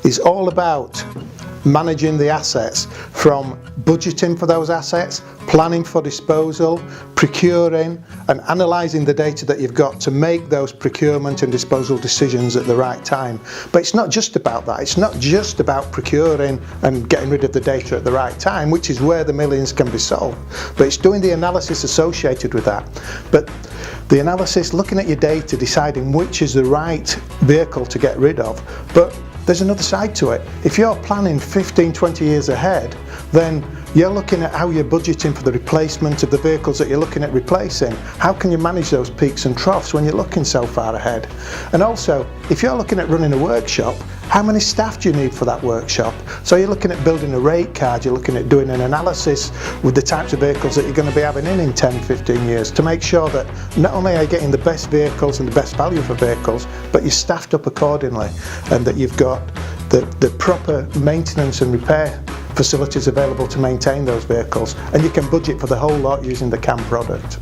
is all about managing the assets, from budgeting for those assets, planning for disposal, procuring and analysing the data that you've got to make those procurement and disposal decisions at the right time. But it's not just about that. It's not just about procuring and getting rid of the data at the right time, which is where the millions can be solved, but it's doing the analysis associated with that. But the analysis, looking at your data, deciding which is the right vehicle to get rid of. But there's another side to it. If you're planning 15, 20 years ahead, then you're looking at how you're budgeting for the replacement of the vehicles that you're looking at replacing. How can you manage those peaks and troughs when you're looking so far ahead? And also, if you're looking at running a workshop, how many staff do you need for that workshop? So you're looking at building a rate card, you're looking at doing an analysis with the types of vehicles that you're going to be having in 10, 15 years to make sure that not only are you getting the best vehicles and the best value for vehicles, but you're staffed up accordingly, and that you've got the proper maintenance and repair facilities available to maintain those vehicles, and you can budget for the whole lot using the CAM product.